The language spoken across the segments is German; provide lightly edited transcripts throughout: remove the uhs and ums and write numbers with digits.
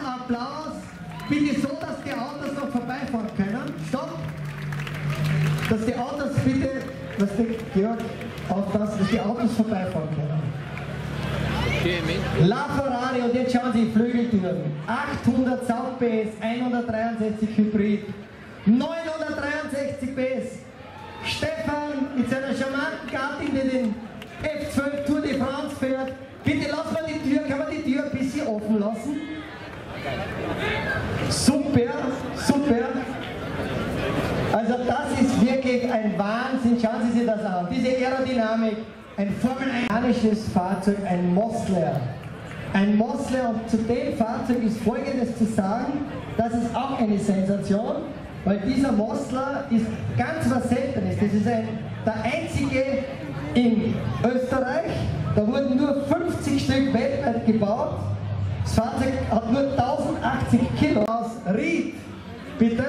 Applaus. Bitte so, dass die Autos noch vorbeifahren können. Stopp. Dass die Autos bitte, was der Georg aufpasst, dass die Autos vorbeifahren können. La Ferrari, und jetzt schauen Sie die Flügeltüren. 800 South PS, 163 Hybrid, 963 PS. Stefan mit seiner charmanten Gattin, die den F12 Tour de France fährt. Bitte lass mal die Tür, kann man die Tür ein bisschen offen lassen? Super, super. Also das ist wirklich ein Wahnsinn, schauen Sie sich das an. Diese Aerodynamik, ein Formel-1-isches Fahrzeug, ein Mossler. Ein Mossler, und zu dem Fahrzeug ist Folgendes zu sagen, das ist auch eine Sensation, weil dieser Mossler ist ganz was Seltenes. Das ist der einzige in Österreich, da wurden nur 50 Stück weltweit gebaut. Das Fahrzeug hat nur 1080 Kilo. Aus Ried, bitte.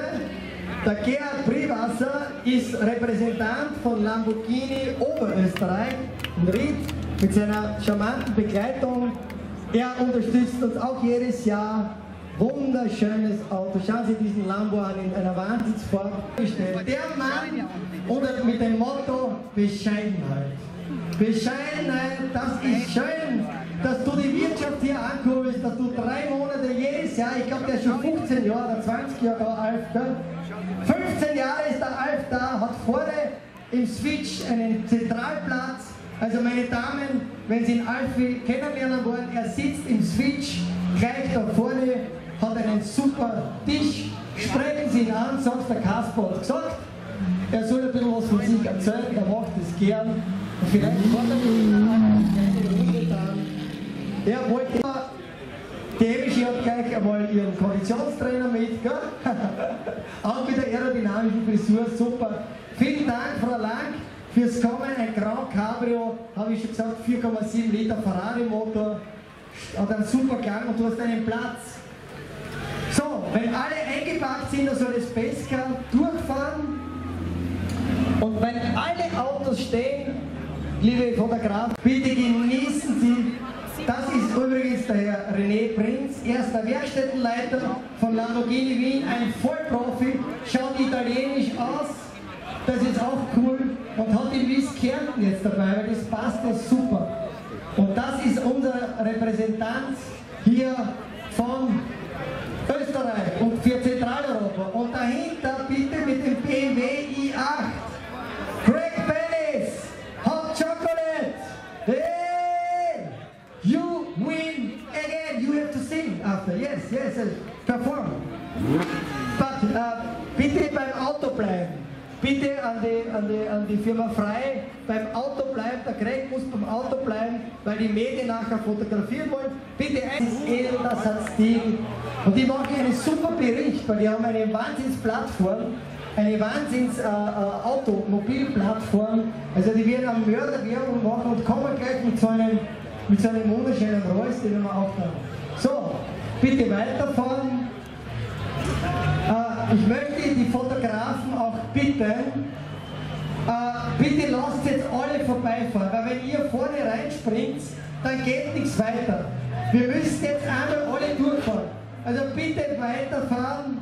Der Gerhard Priwasser ist Repräsentant von Lamborghini Oberösterreich in Ried mit seiner charmanten Begleitung. Er unterstützt uns auch jedes Jahr. Wunderschönes Auto. Schauen Sie diesen Lambo an, in einer Wahnsinnsform. Der Mann und mit dem Motto Bescheidenheit. Bescheidenheit, das ist schön, dass du die Wirtschaft hier ankurbelst, dass du 3 Monate jedes Jahr, ich glaube der ist schon 15 Jahre oder 20 Jahre da, Alf, gell? 15 Jahre ist der Alf da, hat vorne im Switch einen Zentralplatz. Also meine Damen, wenn Sie den Alfie kennenlernen wollen, er sitzt im Switch gleich da vorne, hat einen super Tisch, sprechen Sie ihn an, sagt der Kasper hat gesagt, er soll ein bisschen was von sich erzählen, er macht das gern. Und vielleicht fordert er ihn eine Runde dran. Er wollte immer, die Emische hat gleich einmal ihren Konditionstrainer mit, gell? Auch mit der aerodynamischen Frisur, super. Vielen Dank, Frau Lang, fürs Kommen. Ein Grand Cabrio, habe ich schon gesagt, 4,7 Liter Ferrari Motor, hat einen super Klang und du hast einen Platz. So, wenn alle eingepackt sind, dann soll das Pesca durchfahren. Und wenn alle Autos stehen, liebe Fotografen, bitte genießen Sie. Das ist übrigens der Herr René Prinz, er ist der Werkstättenleiter von Lamborghini Wien, ein Vollprofi, schaut italienisch aus, das ist auch cool, und hat die Miss Kärnten jetzt dabei, weil das passt ja super. Und das ist unser Repräsentant hier von Österreich und für Zentraleuropa. Und dahinter bitte mit dem BMW i8. Greg Bellis, Hot Chocolate. Hey, you win again. You have to sing after. Yes, yes, perform. But bitte beim Auto bleiben. Bitte an die Firma Frei beim Auto bleiben. Der Greg muss beim Auto bleiben, weil die Medien nachher fotografieren wollen. Bitte das hat Stil. Und die machen einen super Bericht, weil die haben eine Wahnsinnsplattform, eine Wahnsinns-Automobilplattform. Also die werden am Mörder Werbung machen und kommen gleich mit so einem wunderschönen Rolls, den wir auch haben. So, bitte weiterfahren. Ich möchte die Fotografen auch bitten, bitte lasst jetzt alle vorbeifahren, weil wenn ihr vorne reinspringt, dann geht nichts weiter. Wir müssen jetzt einmal alle durchfahren. Also bitte weiterfahren,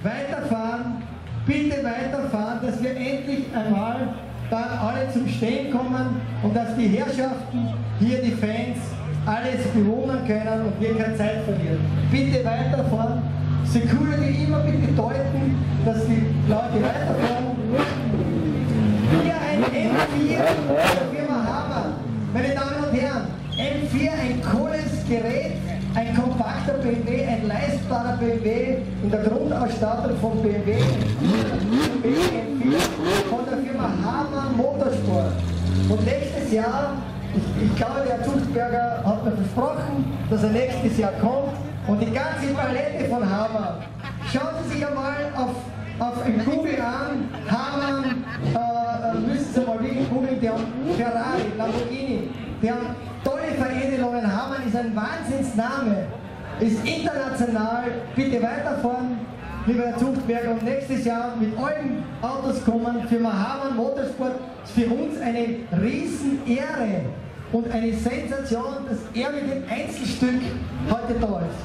weiterfahren, bitte weiterfahren, dass wir endlich einmal dann alle zum Stehen kommen und dass die Herrschaften, hier die Fans, alles bewundern können und wir keine Zeit verlieren. Bitte weiterfahren. Security immer bitte deuten, dass die Leute weiterfahren. Hier ein M4 der Firma Hammer. Meine Damen und Herren, M4, ein cooles Gerät, ein kompakter BMW, ein leistbarer BMW in der Grundausstattung von BMW. M4 von der Firma Hammer Motorsport. Und nächstes Jahr, ich glaube, der Zuchtberger hat mir versprochen, dass er nächstes Jahr kommt. Und die ganze Palette von Hammer. Schauen Sie sich einmal auf Google an. Hammer, müssen Sie mal wirklich googeln, die haben Ferrari, Lamborghini, die haben tolle Veredelungen. Hammer ist ein Wahnsinnsname, ist international. Bitte weiterfahren. lieber Herr Zuchtberger, und nächstes Jahr mit allen Autos kommen. Für Mahaman Motorsport ist für uns eine Riesenehre und eine Sensation, dass er mit dem Einzelstück heute da ist.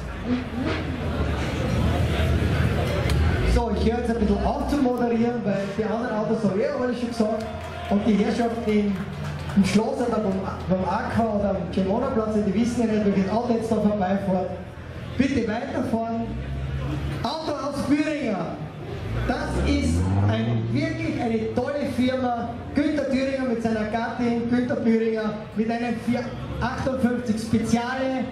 So, ich höre jetzt ein bisschen auf zu moderieren, weil die anderen Autos habe ich alles schon gesagt. Und die Herrschaften im Schloss oder beim Aqua oder am Gemona-Platz, die wissen ja nicht, welches Auto jetzt da vorbeifährt. Bitte weiterfahren. Auto aus Büringer. Das ist wirklich eine tolle Firma. Günter Thüringer mit seiner Gattin, Günter Büringer mit einem 458 Speziale.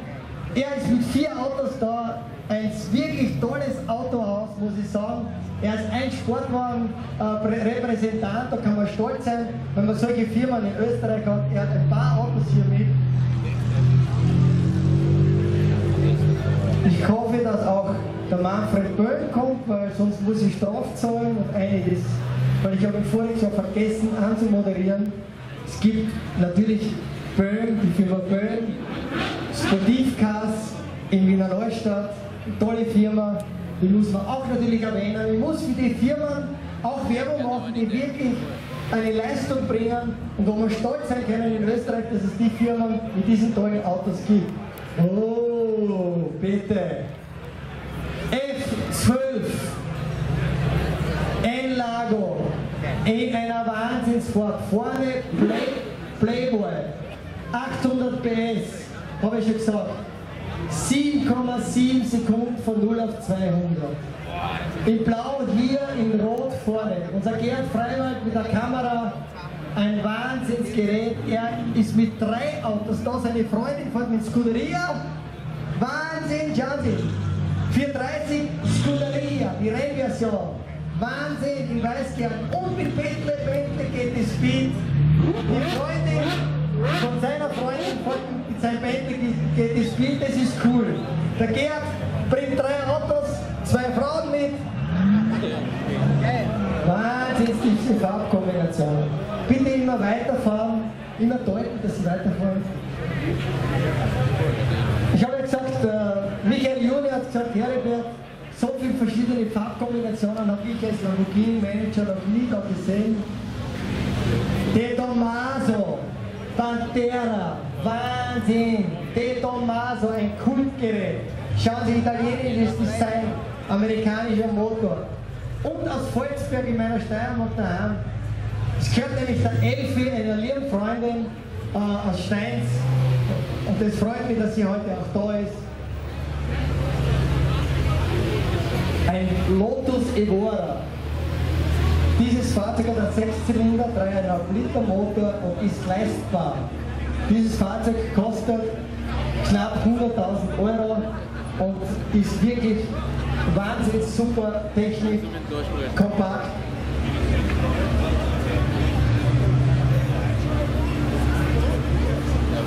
Er ist mit 4 Autos da. Ein wirklich tolles Autohaus, muss ich sagen. Er ist ein Sportwagen-Repräsentant, da kann man stolz sein, wenn man solche Firmen in Österreich hat. Er hat ein paar Autos hier mit. Ich hoffe, dass auch der Manfred Böhm kommt, weil sonst muss ich Straf zahlen und einiges, weil ich habe ihn voriges Jahr vergessen anzumoderieren. Es gibt natürlich Böhm, die Firma Böhm, Sportivcars in Wiener Neustadt, eine tolle Firma, die muss man auch natürlich erwähnen. Ich muss für die Firmen auch Werbung machen, die wirklich eine Leistung bringen und wo wir stolz sein können in Österreich, dass es die Firmen mit diesen tollen Autos gibt. Oh, bitte! F12 N-Lago in einer Wahnsinnsfahrt. Vorne Playboy, 800 PS, habe ich schon gesagt. 7,7 Sekunden von 0 auf 200. In Blau hier, in Rot vorne. Unser Gerhard Freiwald mit der Kamera, ein Wahnsinnsgerät. Er ist mit 3 Autos da, seine Freundin fährt mit Scuderia. Wahnsinn, schauen Sie. 430 Scuderia, die Rennversion. Wahnsinn, in Weißgern. Und mit Bentley geht die Speed. Die Freundin von seiner Freundin mit seinem Bentley geht die Speed, das ist cool. Der Gerd bringt 3 Autos, 2 Frauen mit. Wahnsinn, diese Farbkombination. Bitte immer weiterfahren, immer deuten, dass Sie weiterfahren. Ich habe ja gesagt, Michael Juni hat gesagt, Heribert, so viele verschiedene Farbkombinationen habe ich als Lamborghini-Manager noch nie da gesehen. De Tomaso, Pantera, Wahnsinn, De Tomaso, ein Kultgerät. Schauen Sie, italienisches Design, amerikanischer Motor. Und aus Volzberg in meiner Steiermark daheim. Es gehört nämlich der Elfi, einer lieben Freundin aus Steins. Und es freut mich, dass sie heute auch da ist. Ein Lotus Evora. Dieses Fahrzeug hat einen 6-Zylinder, 3,5 Liter Motor und ist leistbar. Dieses Fahrzeug kostet knapp 100.000 Euro und ist wirklich wahnsinnig super Technik, kompakt.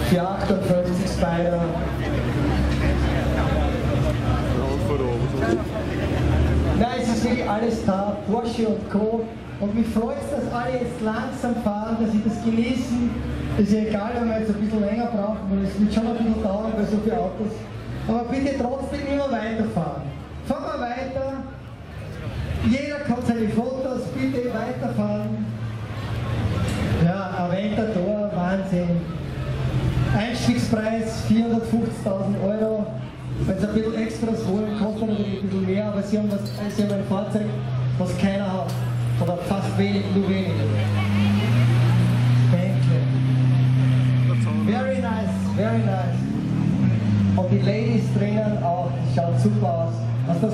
Für 58 Spider. Nein, es ist wirklich alles da, Porsche und Co. Und mich freut es, dass alle jetzt langsam fahren, dass sie das genießen. Es ist ja egal, wenn wir jetzt ein bisschen länger brauchen, weil es wird schon ein bisschen dauern bei so vielen Autos. Aber bitte trotzdem immer weiterfahren. Fahren wir weiter. Jeder kann seine Fotos, bitte weiterfahren. Ja, Aventador, Wahnsinn. Einstiegspreis 450.000 Euro. Wenn Sie ein bisschen Extras wollen, kostet natürlich ein bisschen mehr, aber Sie haben ein Fahrzeug, was keiner hat. Oder fast wenig, nur wenig. Bentley. Very nice, very nice. Und die Ladies drinnen auch, das schaut super aus. Aus der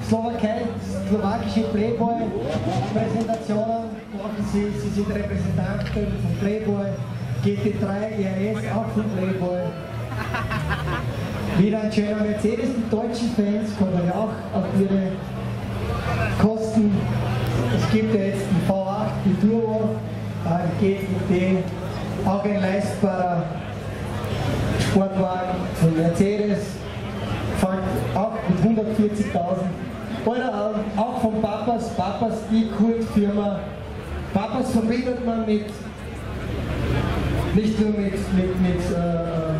slowakische Playboy-Präsentationen, Sie sind Repräsentanten von Playboy, GT3, RS, auch von Playboy. Wieder ein schöner Mercedes, die deutschen Fans kommen ja auch auf ihre Kosten. Es gibt ja jetzt den V8, die Turbo, ein GT, auch ein leistbarer Sportwagen von Mercedes, fängt auch mit 140.000 Euro an, auch von Papas, die Kultfirma. Papas verbindet man nicht nur mit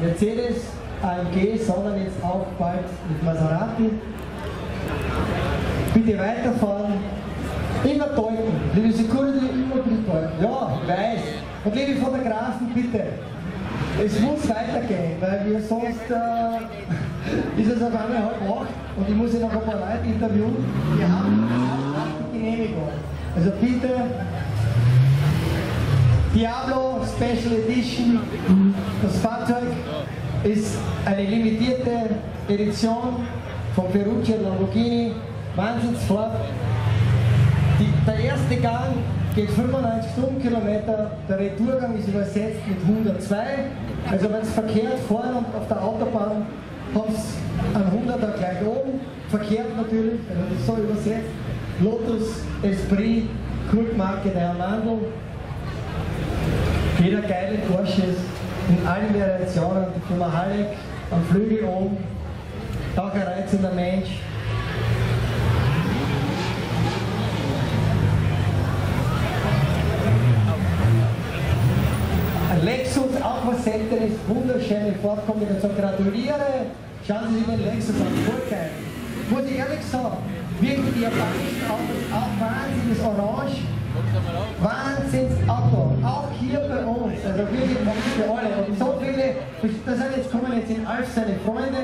Mercedes, AMG, sondern jetzt auch bald mit Maserati. Bitte weiterfahren. Immer deuten. Liebe Security, immer bitte deuten. Ja, ich weiß. Und liebe Fotografen, bitte. Es muss weitergehen, weil wir sonst ist es auf einmal halb 8 und ich muss ja noch ein paar Leute interviewen. Wir haben die Genehmigung. Also bitte, Diablo Special Edition, das Fahrzeug ist eine limitierte Edition von Ferruccio Lamborghini, Wahnsinnsfarbe. Der erste Gang geht 95 Stundenkilometer, der Retourgang ist übersetzt mit 102. Also wenn es verkehrt fahren und auf der Autobahn haben es einen 100er gleich oben, verkehrt natürlich, also das ist so übersetzt. Lotus Esprit, Kultmarke der Mandel. Jeder geile Porsche in allen Variationen, die Firma Halleck am Flügel oben, auch ein reizender Mensch. Lexus Aquacentre ist wunderschöne Farbkombination. Gratuliere! Schauen Sie sich den Lexus an, voll geil. Muss ich ehrlich sagen, wirklich die japanischen Autos, auch wahnsinniges Orange. Wahnsinnsauto, auch hier bei uns, also wirklich für alle. Und so viele, das sind jetzt, kommen jetzt in Alf seine Freunde,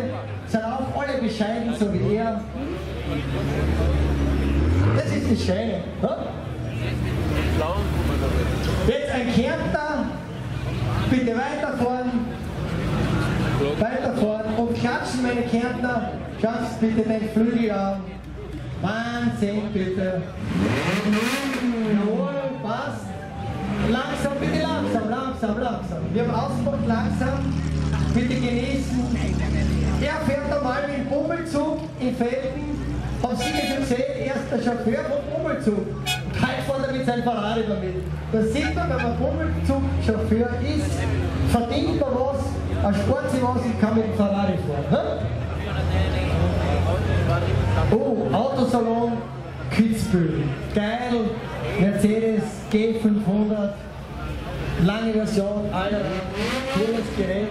sind auch alle bescheiden, so wie er. Das ist das Schöne. Ja? Jetzt ein Kärntner. Bitte weiterfahren, weiterfahren und klatschen meine Kärntner, schaut bitte den Flügel an. Wahnsinn, bitte. Jawohl, passt. Langsam, bitte langsam, langsam, langsam. Wir haben Ausfahrt langsam, bitte genießen. Er fährt einmal mit dem Bummelzug in Felden. Haben Sie schon gesehen, er ist der Chauffeur vom Bummelzug. Heute fährt er mit seinem Ferrari damit. Da sieht man, wenn man Bummelzug-Chauffeur ist, verdient man was, ein Sport sich was und kann mit dem Ferrari fahren. Oh, Autosalon Kitzbühel. Geil, Mercedes G500, lange Version, Alter, schönes Gerät.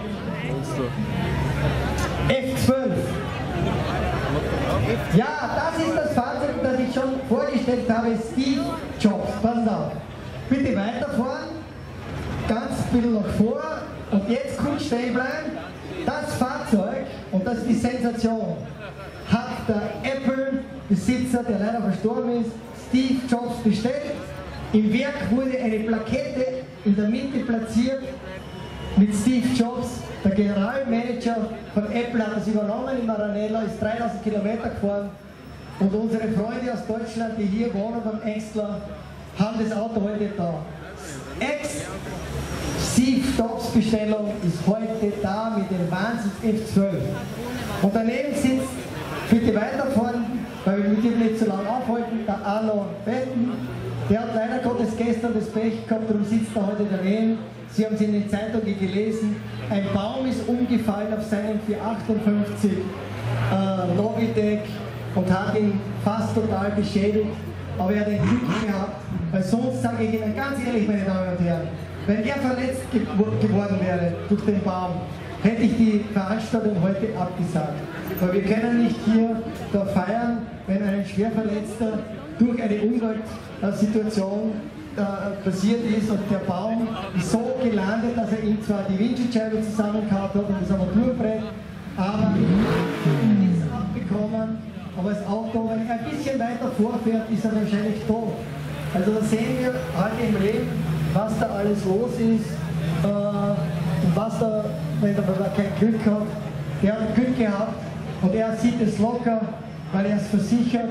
F12. Ja, das ist das Fahrzeug, das ich schon vorgestellt habe, Steve Jobs. Pass auf. Bitte weiterfahren, ganz ein bisschen nach vor und jetzt kurz stehen bleiben. Das Fahrzeug, und das ist die Sensation, hat der Apple-Besitzer, der leider verstorben ist, Steve Jobs bestellt. Im Werk wurde eine Plakette in der Mitte platziert mit Steve Jobs. Der Generalmanager von Apple hat das übernommen in Maranello, ist 3000 Kilometer gefahren. Und unsere Freunde aus Deutschland, die hier wohnen beim Engstler, haben das Auto heute da. Steve Jobs Bestellung ist heute da mit dem Wahnsinns F12. Und daneben sitzt, bitte weiterfahren, weil wir mit ihm nicht so lange aufhalten, der Arno Betten. Der hat leider Gottes gestern das Pech gehabt, darum sitzt er heute daneben. Sie haben es in den Zeitungen gelesen. Ein Baum ist umgefallen auf seinen 458 Novitec und hat ihn fast total beschädigt. Aber er hat ein Glück gehabt, weil sonst sage ich Ihnen ganz ehrlich, meine Damen und Herren, wenn er verletzt geworden wäre durch den Baum, hätte ich die Veranstaltung heute abgesagt. Weil wir können nicht hier da feiern, wenn ein Schwerverletzter durch eine Umweltsituation passiert ist und der Baum ist so gelandet, dass er ihm zwar die Windschutzscheibe zusammengehauen hat und das Armaturenbrett, aber er ist abbekommen. Aber das Auto, wenn er ein bisschen weiter vorfährt, ist er wahrscheinlich tot. Also da sehen wir halt im Leben, was da alles los ist und was da, wenn er kein Glück hat. Der hat Glück gehabt und er sieht es locker, weil er es versichert.